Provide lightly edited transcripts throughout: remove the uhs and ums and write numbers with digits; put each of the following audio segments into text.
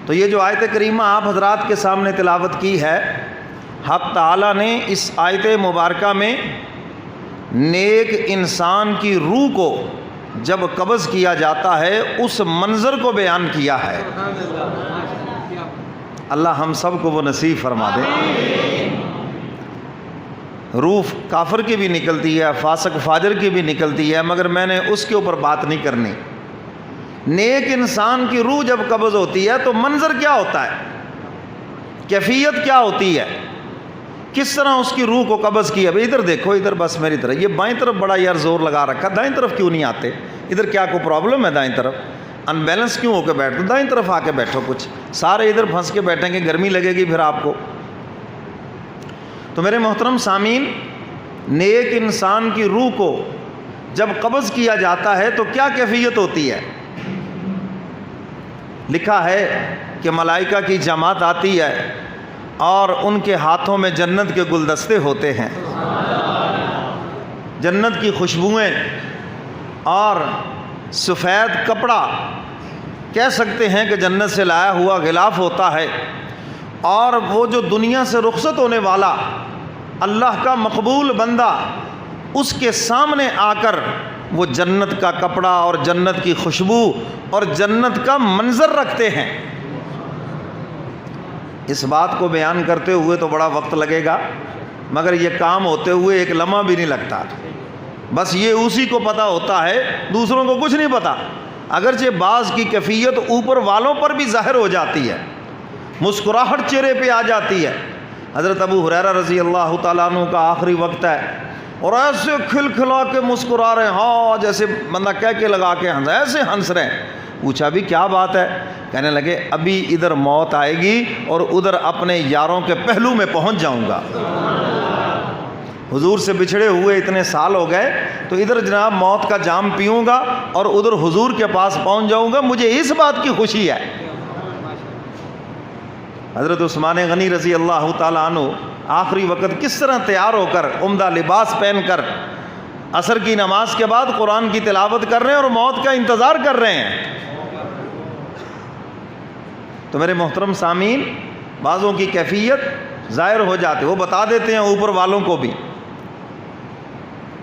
تو یہ جو آیت کریمہ آپ حضرات کے سامنے تلاوت کی ہے، حق تعالیٰ نے اس آیت مبارکہ میں نیک انسان کی روح کو جب قبض کیا جاتا ہے اس منظر کو بیان کیا ہے۔ اللہ ہم سب کو وہ نصیب فرما دے۔ روح کافر کی بھی نکلتی ہے، فاسق فاجر کی بھی نکلتی ہے، مگر میں نے اس کے اوپر بات نہیں کرنی۔ نیک انسان کی روح جب قبض ہوتی ہے تو منظر کیا ہوتا ہے، کیفیت کیا ہوتی ہے، کس طرح اس کی روح کو قبض کیا۔ ابھی ادھر دیکھو، ادھر بس میری طرف، یہ بائیں طرف بڑا یار زور لگا رکھا، دائیں طرف کیوں نہیں آتے؟ ادھر کیا کوئی پرابلم ہے؟ دائیں طرف ان بیلنس کیوں ہو کے بیٹھتے؟ دائیں طرف آ کے بیٹھو، کچھ سارے ادھر پھنس کے بیٹھیں گے، گرمی لگے گی پھر آپ کو۔ تو میرے محترم سامعین، نیک انسان کی روح کو جب قبض کیا جاتا ہے تو کیا کیفیت ہوتی ہے؟ لکھا ہے کہ ملائکہ کی جماعت آتی ہے اور ان کے ہاتھوں میں جنت کے گلدستے ہوتے ہیں، جنت کی خوشبوئیں اور سفید کپڑا، کہہ سکتے ہیں کہ جنت سے لایا ہوا غلاف ہوتا ہے، اور وہ جو دنیا سے رخصت ہونے والا اللہ کا مقبول بندہ اس کے سامنے آ کر وہ جنت کا کپڑا اور جنت کی خوشبو اور جنت کا منظر رکھتے ہیں۔ اس بات کو بیان کرتے ہوئے تو بڑا وقت لگے گا، مگر یہ کام ہوتے ہوئے ایک لمحہ بھی نہیں لگتا۔ بس یہ اسی کو پتہ ہوتا ہے، دوسروں کو کچھ نہیں پتہ۔ اگرچہ بعض کی کیفیت اوپر والوں پر بھی ظاہر ہو جاتی ہے، مسکراہٹ چہرے پہ آ جاتی ہے۔ حضرت ابو ہریرہ رضی اللہ تعالیٰ عنہ کا آخری وقت ہے اور ایسے کھل کھلا کے مسکرا رہے ہیں، ہاں جیسے بندہ کہہ کے لگا کے ہنس، ایسے ہنس رہے ہیں۔ پوچھا بھی کیا بات ہے؟ کہنے لگے ابھی ادھر موت آئے گی اور ادھر اپنے یاروں کے پہلو میں پہنچ جاؤں گا۔ حضور سے بچھڑے ہوئے اتنے سال ہو گئے، تو ادھر جناب موت کا جام پیوں گا اور ادھر حضور کے پاس پہنچ جاؤں گا، مجھے اس بات کی خوشی ہے۔ حضرت عثمان غنی رضی اللہ تعالیٰ عنہ آخری وقت کس طرح تیار ہو کر عمدہ لباس پہن کر عصر کی نماز کے بعد قرآن کی تلاوت کر رہے ہیں اور موت کا انتظار کر رہے ہیں۔ تو میرے محترم سامعین، بعضوں کی کیفیت ظاہر ہو جاتے، وہ بتا دیتے ہیں اوپر والوں کو بھی۔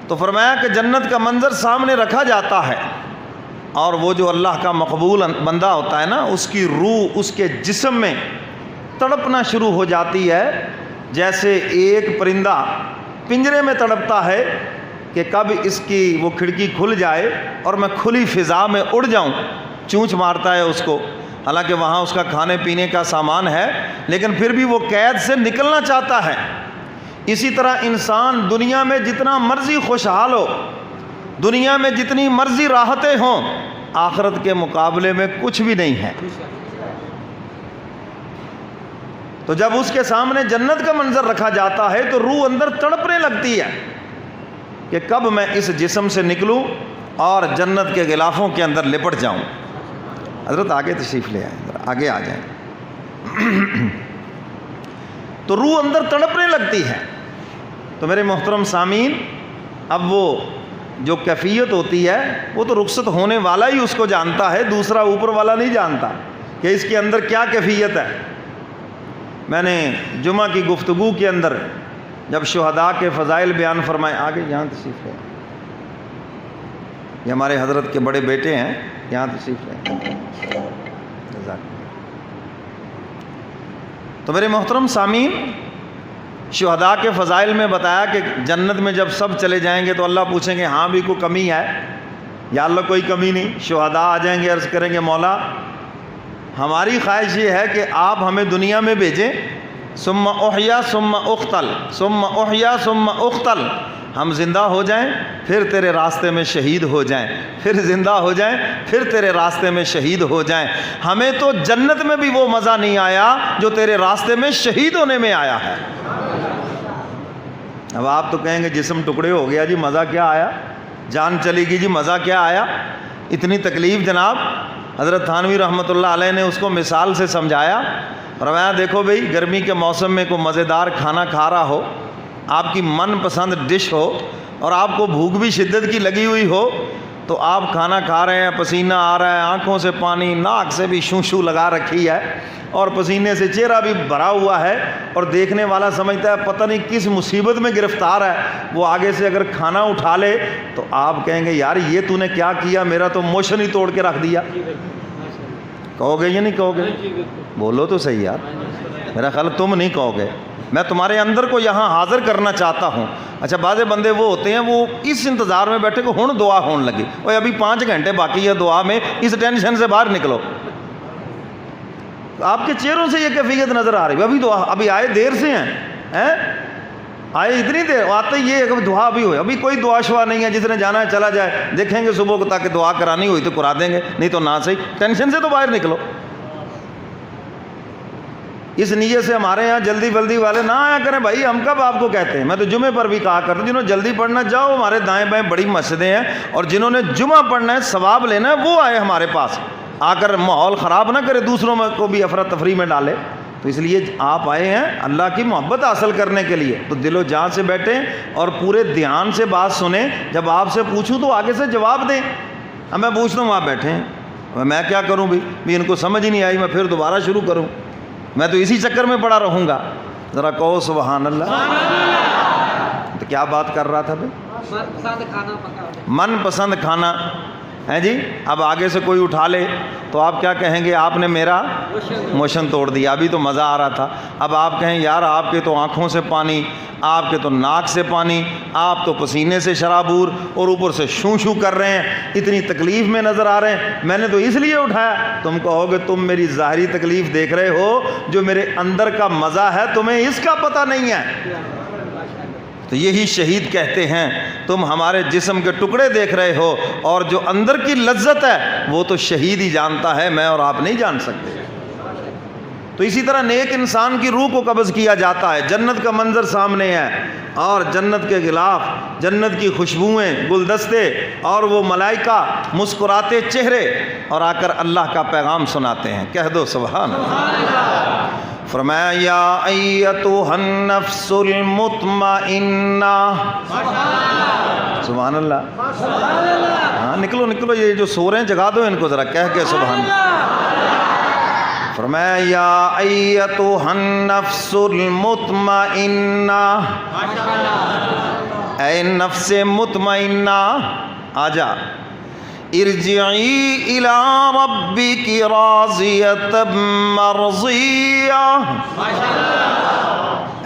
تو فرمایا کہ جنت کا منظر سامنے رکھا جاتا ہے، اور وہ جو اللہ کا مقبول بندہ ہوتا ہے نا، اس کی روح اس کے جسم میں تڑپنا شروع ہو جاتی ہے، جیسے ایک پرندہ پنجرے میں تڑپتا ہے کہ کب اس کی وہ کھڑکی کھل جائے اور میں کھلی فضا میں اڑ جاؤں۔ چونچ مارتا ہے اس کو، حالانکہ وہاں اس کا کھانے پینے کا سامان ہے، لیکن پھر بھی وہ قید سے نکلنا چاہتا ہے۔ اسی طرح انسان دنیا میں جتنا مرضی خوشحال ہو، دنیا میں جتنی مرضی راحتیں ہوں، آخرت کے مقابلے میں کچھ بھی نہیں ہے۔ تو جب اس کے سامنے جنت کا منظر رکھا جاتا ہے تو روح اندر تڑپنے لگتی ہے کہ کب میں اس جسم سے نکلوں اور جنت کے غلافوں کے اندر لپٹ جاؤں۔ حضرت آگے تشریف لے آئیں، آگے آ جائیں۔ تو روح اندر تڑپنے لگتی ہے۔ تو میرے محترم سامعین، اب وہ جو کیفیت ہوتی ہے وہ تو رخصت ہونے والا ہی اس کو جانتا ہے، دوسرا اوپر والا نہیں جانتا کہ اس کے اندر کیا کیفیت ہے۔ میں نے جمعہ کی گفتگو کے اندر جب شہداء کے فضائل بیان فرمائے، آگے یہاں تشریف لیں، یہ ہمارے حضرت کے بڑے بیٹے ہیں، یہاں تشریف لیں۔ تو میرے محترم سامعین، شہداء کے فضائل میں بتایا کہ جنت میں جب سب چلے جائیں گے تو اللہ پوچھیں گے ہاں بھی کوئی کمی ہے؟ یا اللہ کوئی کمی نہیں۔ شہداء آ جائیں گے، عرض کریں گے مولا ہماری خواہش یہ ہے کہ آپ ہمیں دنیا میں بھیجیں، ثم احیا ثم اقتل ثم احیا ثم اقتل، ہم زندہ ہو جائیں پھر تیرے راستے میں شہید ہو جائیں، پھر زندہ ہو جائیں پھر تیرے راستے میں شہید ہو جائیں۔ ہمیں تو جنت میں بھی وہ مزہ نہیں آیا جو تیرے راستے میں شہید ہونے میں آیا ہے۔ اب آپ تو کہیں گے جسم ٹکڑے ہو گیا جی، مزہ کیا آیا؟ جان چلی گئی جی، مزہ کیا آیا؟ اتنی تکلیف جناب حضرت تھانوی رحمۃ اللہ علیہ نے اس کو مثال سے سمجھایا، فرمایا دیکھو بھئی، گرمی کے موسم میں کوئی مزیدار کھانا کھا رہا ہو، آپ کی من پسند ڈش ہو اور آپ کو بھوک بھی شدت کی لگی ہوئی ہو، تو آپ کھانا کھا رہے ہیں، پسینہ آ رہا ہے، آنکھوں سے پانی، ناک سے بھی شوں شوں لگا رکھی ہے اور پسینے سے چہرہ بھی بھرا ہوا ہے، اور دیکھنے والا سمجھتا ہے پتہ نہیں کس مصیبت میں گرفتار ہے، وہ آگے سے اگر کھانا اٹھا لے تو آپ کہیں گے یار یہ تو نے کیا کیا، میرا تو موشن ہی توڑ کے رکھ دیا. کہو گے یا نہیں کہو گے؟ بولو تو صحیح یار. میرا خیال تم نہیں کہو گے. میں تمہارے اندر کو یہاں حاضر کرنا چاہتا ہوں. اچھا بعض بندے وہ ہوتے ہیں وہ اس انتظار میں بیٹھے کہ ہن دعا ہون لگی، اوے ابھی 5 گھنٹے باقی ہے دعا میں، اس ٹینشن سے باہر نکلو. آپ کے چہروں سے یہ کیفیت نظر آ رہی ہے، ابھی دعا، ابھی آئے دیر سے ہیں، آئے اتنی دیر، آتے یہ ہے کہ دعا بھی ہوئے، ابھی کوئی دعا شوا نہیں ہے، جس نے جانا ہے چلا جائے، دیکھیں گے صبح کو تاکہ دعا کرانی ہوئی تو کرا دیں گے، نہیں تو نہ صحیح. ٹینشن سے تو باہر نکلو. اس نیت سے ہمارے یہاں جلدی بلدی والے نہ آیا کریں بھائی. ہم کب آپ کو کہتے ہیں، میں تو جمعے پر بھی کہا کرتا ہوں جنہوں نے جلدی پڑھنا جاؤ، ہمارے دائیں بائیں بڑی مسجدیں ہیں، اور جنہوں نے جمعہ پڑھنا ہے ثواب لینا ہے وہ آئے ہمارے پاس، آ کر ماحول خراب نہ کرے، دوسروں میں کو بھی افراتفری میں ڈالے. تو اس لیے آپ آئے ہیں اللہ کی محبت حاصل کرنے کے لیے، تو دل و جان سے بیٹھیں اور پورے دھیان سے بات سنیں. جب آپ سے پوچھوں تو آگے سے جواب دیں. اب میں پوچھتا ہوں آپ بیٹھے ہیں، میں کیا کروں بھی ان کو سمجھ ہی نہیں آئی، میں پھر دوبارہ شروع کروں؟ میں تو اسی چکر میں پڑا رہوں گا. ذرا کہو سبحان اللہ. تو کیا بات کر رہا تھا بھائی؟ من پسند کھانا ہے جی. اب آگے سے کوئی اٹھا لے تو آپ کیا کہیں گے؟ آپ نے میرا موشن توڑ دیا. ابھی تو مزہ آ رہا تھا. اب آپ کہیں یار آپ کے تو آنکھوں سے پانی، آپ کے تو ناک سے پانی، آپ تو پسینے سے شرابور، اور اوپر سے شوں شوں کر رہے ہیں، اتنی تکلیف میں نظر آ رہے ہیں. میں نے تو اس لیے اٹھایا. تم کہو گے تم میری ظاہری تکلیف دیکھ رہے ہو، جو میرے اندر کا مزہ ہے تمہیں اس کا پتہ نہیں ہے. تو یہی شہید کہتے ہیں. تم ہمارے جسم کے ٹکڑے دیکھ رہے ہو، اور جو اندر کی لذت ہے وہ تو شہید ہی جانتا ہے، میں اور آپ نہیں جان سکتے. تو اسی طرح نیک انسان کی روح کو قبض کیا جاتا ہے. جنت کا منظر سامنے ہے، اور جنت کے غلاف، جنت کی خوشبوئیں، گلدستے، اور وہ ملائکہ مسکراتے چہرے، اور آ کر اللہ کا پیغام سناتے ہیں. کہہ دو سبحان اللہ. فرمایا یا ایتھا النفس المطمئنہ. سبحان اللہ. ہاں نکلو نکلو، یہ جو سو رہے ہیں جگا دو ان کو ذرا کہہ کے سبحان اللہ. فرمایا یا ایتھا النفس المطمئنہ، اے نفس مطمئنہ آجا، ارجعی الی ربک راضیۃ مرضیہ.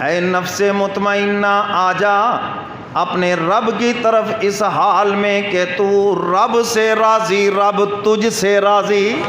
اے نفس مطمئنہ آجا اپنے رب کی طرف اس حال میں کہ تو رب سے راضی، رب تجھ سے راضی.